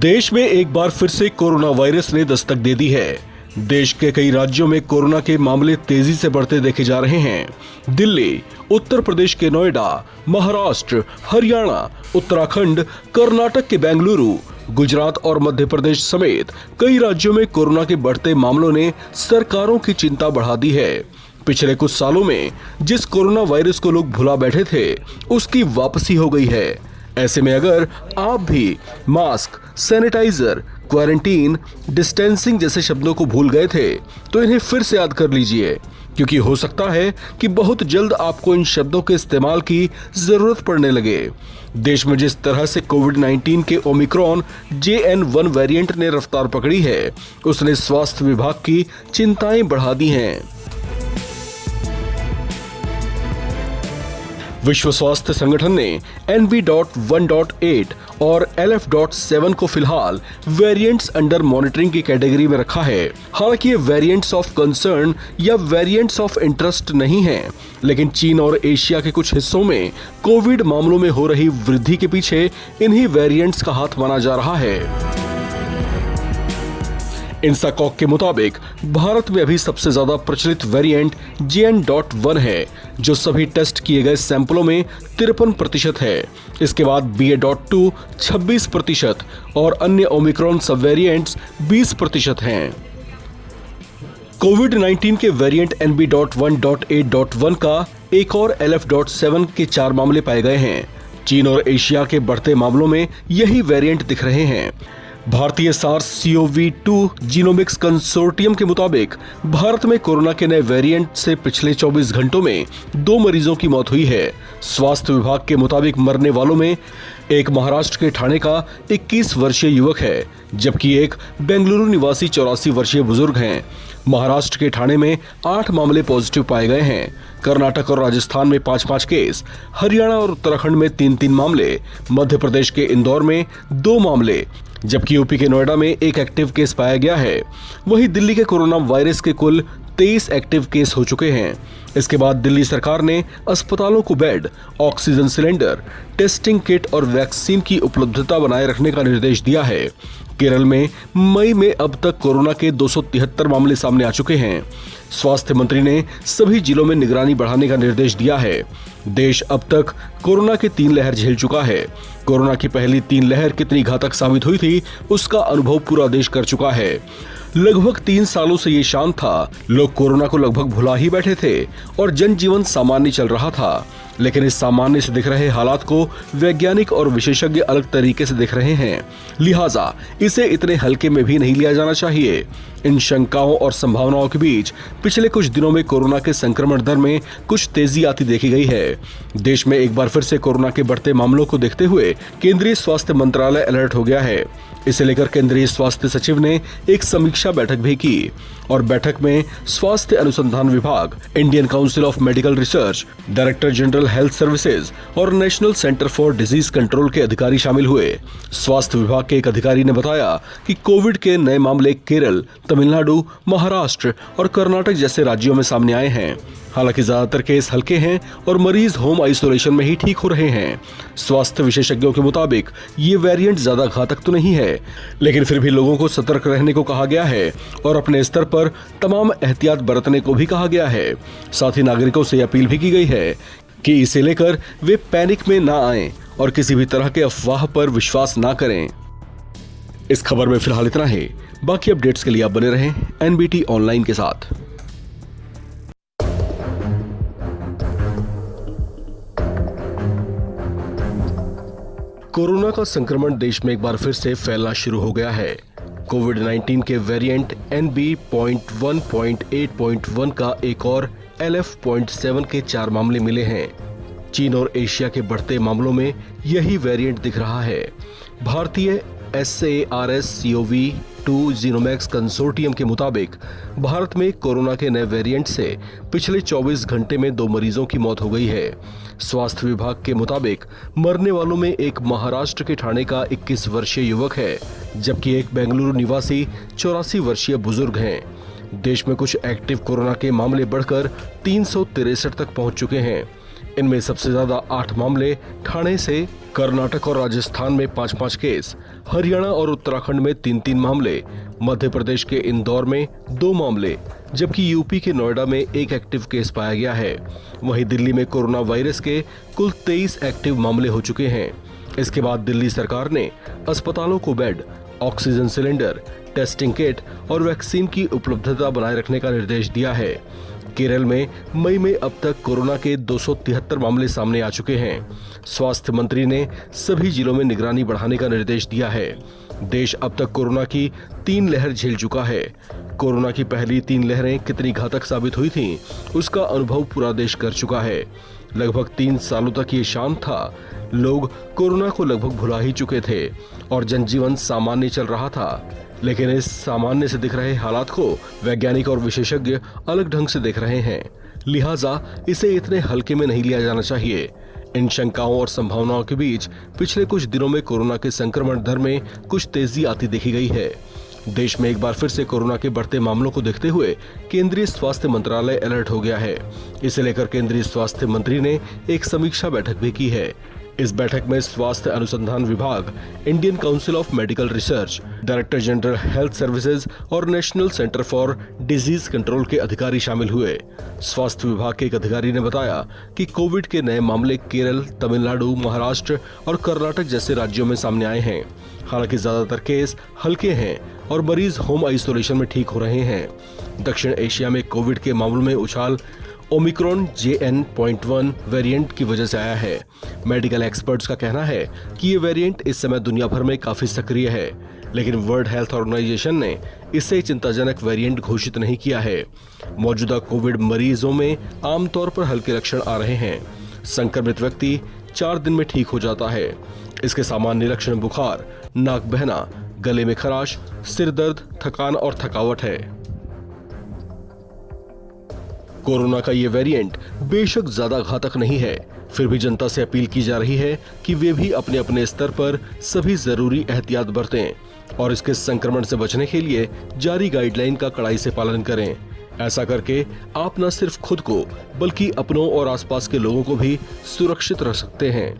देश में एक बार फिर से कोरोना वायरस ने दस्तक दे दी है। देश के कई राज्यों में कोरोना के मामले तेजी से बढ़ते देखे जा रहे हैं। दिल्ली, उत्तर प्रदेश के नोएडा, महाराष्ट्र, हरियाणा, उत्तराखंड, कर्नाटक के बेंगलुरु, गुजरात और मध्य प्रदेश समेत कई राज्यों में कोरोना के बढ़ते मामलों ने सरकारों की चिंता बढ़ा दी है। पिछले कुछ सालों में जिस कोरोना वायरस को लोग भुला बैठे थे, उसकी वापसी हो गई है। ऐसे में अगर आप भी मास्क, सैनिटाइजर, क्वारंटीन, डिस्टेंसिंग जैसे शब्दों को भूल गए थे, तो इन्हें फिर से याद कर लीजिए, क्योंकि हो सकता है कि बहुत जल्द आपको इन शब्दों के इस्तेमाल की जरूरत पड़ने लगे। देश में जिस तरह से कोविड-19 के ओमिक्रॉन JN.1 वेरिएंट ने रफ्तार पकड़ी है, उसने स्वास्थ्य विभाग की चिंताएं बढ़ा दी हैं। विश्व स्वास्थ्य संगठन ने NB.1.8 और LF.7 को फिलहाल वेरिएंट्स अंडर मॉनिटरिंग की कैटेगरी में रखा है। हालांकि ये वेरिएंट्स ऑफ कंसर्न या वेरिएंट्स ऑफ इंटरेस्ट नहीं हैं, लेकिन चीन और एशिया के कुछ हिस्सों में कोविड मामलों में हो रही वृद्धि के पीछे इन्हीं वेरिएंट्स का हाथ माना जा रहा है। इंसाकॉक के मुताबिक भारत में अभी सबसे ज्यादा प्रचलित वेरिएंट JN.1 है, जो सभी टेस्ट किए गए सैंपलों में 53% है। इसके बाद BA.2 26% और अन्य ओमिक्रॉन सब वेरिएंट्स 20% हैं। कोविड-19 के वेरिएंट NB.1.8.1 का एक और LF.7 के 4 मामले पाए गए हैं। चीन और एशिया के बढ़ते मामलों में यही वेरिएंट दिख रहे हैं। भारतीय SARS-CoV-2 जीनोमिक्स कंसोर्टियम के मुताबिक भारत में कोरोना के नए वेरिएंट से पिछले 24 घंटों में 2 मरीजों की मौत हुई है। स्वास्थ्य विभाग के मुताबिक मरने वालों में एक महाराष्ट्र के ठाणे का 21 वर्षीय युवक है, जबकि एक बेंगलुरु निवासी 84 वर्षीय बुजुर्ग हैं। महाराष्ट्र के ठाणे में 8 मामले पॉजिटिव पाए गए हैं। कर्नाटक और राजस्थान में 5-5 केस, हरियाणा और उत्तराखंड में 3-3 मामले, मध्य प्रदेश के इंदौर में 2 मामले, जबकि यूपी के नोएडा में 1 एक्टिव केस पाया गया है। वहीं दिल्ली के कोरोना वायरस के कुल 23 एक्टिव केस हो चुके हैं। इसके बाद दिल्ली सरकार ने अस्पतालों को bed, oxygen cylinder, testing kit और वैक्सीन की उपलब्धता बनाए रखने का निर्देश दिया है। केरल में मई में अब तक कोरोना के 273 मामले सामने आ चुके हैं। स्वास्थ्य मंत्री ने सभी जिलों में निगरानी बढ़ाने का निर्देश दिया है। देश अब तक कोरोना की 3 लहर झेल चुका है। कोरोना की पहली 3 लहर कितनी घातक साबित हुई थी, उसका अनुभव पूरा देश कर चुका है। लगभग 3 सालों से ये शांत था। लोग कोरोना को लगभग भुला ही बैठे थे और जनजीवन सामान्य चल रहा था। लेकिन इस सामान्य से दिख रहे हालात को वैज्ञानिक और विशेषज्ञ अलग तरीके से देख रहे हैं। लिहाजा इसे इतने हल्के में भी नहीं लिया जाना चाहिए। इन शंकाओं और संभावनाओं के बीच पिछले कुछ दिनों में कोरोना के संक्रमण दर में कुछ तेजी आती देखी गई है। देश में एक बार फिर से कोरोना के बढ़ते मामलों को देखते हुए केंद्रीय स्वास्थ्य मंत्रालय अलर्ट हो गया है। इसे लेकर केंद्रीय स्वास्थ्य सचिव ने एक समीक्षा बैठक भी की और बैठक में स्वास्थ्य अनुसंधान विभाग, Indian council of medical research, director general health services और national centre for disease control के अधिकारी शामिल हुए। स्वास्थ्य विभाग के एक अधिकारी ने बताया कि कोविड के नए मामले केरल, तमिलनाडु, महाराष्ट्र और कर्नाटक जैसे राज्यों में सामने आए हैं। हालांकि ज्यादातर केस हल्के हैं और मरीज होम आइसोलेशन में ही ठीक हो रहे हैं। स्वास्थ्य विशेषज्ञों के मुताबिक ये वेरिएंट ज्यादा घातक तो नहीं है, लेकिन फिर भी लोगों को सतर्क रहने को कहा गया है और अपने स्तर पर तमाम एहतियात बरतने को भी कहा गया है। साथ ही नागरिकों से अपील भी की गई है कि इसे लेकर वे पैनिक में ना आएं और किसी भी तरह के अफवाह पर विश्वास ना करें। इस खबर में फिलहाल इतना ही। बाकी अपडेट्स के लिए आप बने रहें NBT ऑनलाइन के साथ। कोरोना का संक्रमण देश में एक बार फिर से फैलना शुरू हो गया है। कोविड-19 के वेरिएंट NB.1.8.1 का एक और LF.7 के 4 मामले मिले हैं। चीन और एशिया के बढ़ते मामलों में यही वेरिएंट दिख रहा है। भारतीय SARS-CoV-2 जीनोमिक्स कंसोर्टियम के मुताबिक भारत में कोरोना के नए वेरिएंट से पिछले 24 घंटे में 2 मरीजों की मौत हो गई है। स्वास्थ्य विभाग के मुताबिक मरने वालों में एक महाराष्ट्र के ठाणे का 21 वर्षीय युवक है, जबकि एक बेंगलुरु निवासी 84 वर्षीय बुजुर्ग हैं। देश में कुछ एक्टिव कोरोना के मामले बढ़कर 363 तक पहुंच चुके हैं। इनमें सबसे ज्यादा 8 मामले ठाणे से, कर्नाटक और राजस्थान में 5-5 केस, हरियाणा और उत्तराखंड में 3-3 मामले, मध्य प्रदेश के इंदौर में 2 मामले, जबकि यूपी के नोएडा में 1 एक्टिव केस पाया गया है। वहीं दिल्ली में कोरोना वायरस के कुल 23 एक्टिव मामले हो चुके हैं। इसके बाद दिल्ली सरकार ने अस्पतालों को bed, oxygen cylinder, testing kit और वैक्सीन की उपलब्धता बनाए रखने का निर्देश दिया है। केरल में मई में अब तक कोरोना के 273 मामले सामने आ चुके हैं। स्वास्थ्य मंत्री ने सभी जिलों में निगरानी बढ़ाने का निर्देश दिया है। देश अब तक कोरोना की 3 लहर झेल चुका है। कोरोना की पहली 3 लहरें कितनी घातक साबित हुई थीं, उसका अनुभव पूरा देश कर चुका है। लगभग 3 सालों तक ये शांत था। लोग कोरोना को लगभग भुला ही चुके थे और जनजीवन सामान्य चल रहा था। लेकिन इस सामान्य से दिख रहे हालात को वैज्ञानिक और विशेषज्ञ अलग ढंग से देख रहे हैं। लिहाजा इसे इतने हल्के में नहीं लिया जाना चाहिए। इन शंकाओं और संभावनाओं के बीच पिछले कुछ दिनों में कोरोना के संक्रमण दर में कुछ तेजी आती देखी गई है। देश में एक बार फिर से कोरोना के बढ़ते मामलों को देखते हुए केंद्रीय स्वास्थ्य मंत्रालय अलर्ट हो गया है। इसे लेकर केंद्रीय स्वास्थ्य मंत्री ने एक समीक्षा बैठक भी की है। इस बैठक में स्वास्थ्य अनुसंधान विभाग, Indian council of medical research, director general health services और national centre for disease control के अधिकारी शामिल हुए। स्वास्थ्य विभाग के एक अधिकारी ने बताया कि कोविड के नए मामले केरल, तमिलनाडु, महाराष्ट्र और कर्नाटक जैसे राज्यों में सामने आए हैं। हालांकि ज्यादातर केस हल्के हैं और मरीज होम आइसोलेशन में ठीक हो रहे हैं। दक्षिण एशिया में कोविड के मामलों में उछाल ओमिक्रॉन JN.1 वेरिएंट की वजह से आया है। मेडिकल एक्सपर्ट्स का कहना है कि ये वेरिएंट इस समय दुनिया भर में काफी सक्रिय है, लेकिन वर्ल्ड हेल्थ ऑर्गेनाइजेशन ने इसे चिंताजनक वेरिएंट घोषित नहीं किया है। मौजूदा कोविड मरीजों में आमतौर पर हल्के लक्षण आ रहे हैं। संक्रमित व्यक्ति 4 दिन में ठीक हो जाता है। इसके सामान्य लक्षण बुखार, नाक बहना, गले में खराश, सिर दर्द, थकान और थकावट है। कोरोना का ये वेरिएंट बेशक ज्यादा घातक नहीं है, फिर भी जनता से अपील की जा रही है कि वे भी अपने अपने स्तर पर सभी जरूरी एहतियात बरतें और इसके संक्रमण से बचने के लिए जारी गाइडलाइन का कड़ाई से पालन करें। ऐसा करके आप न सिर्फ खुद को बल्कि अपनों और आसपास के लोगों को भी सुरक्षित रख सकते हैं।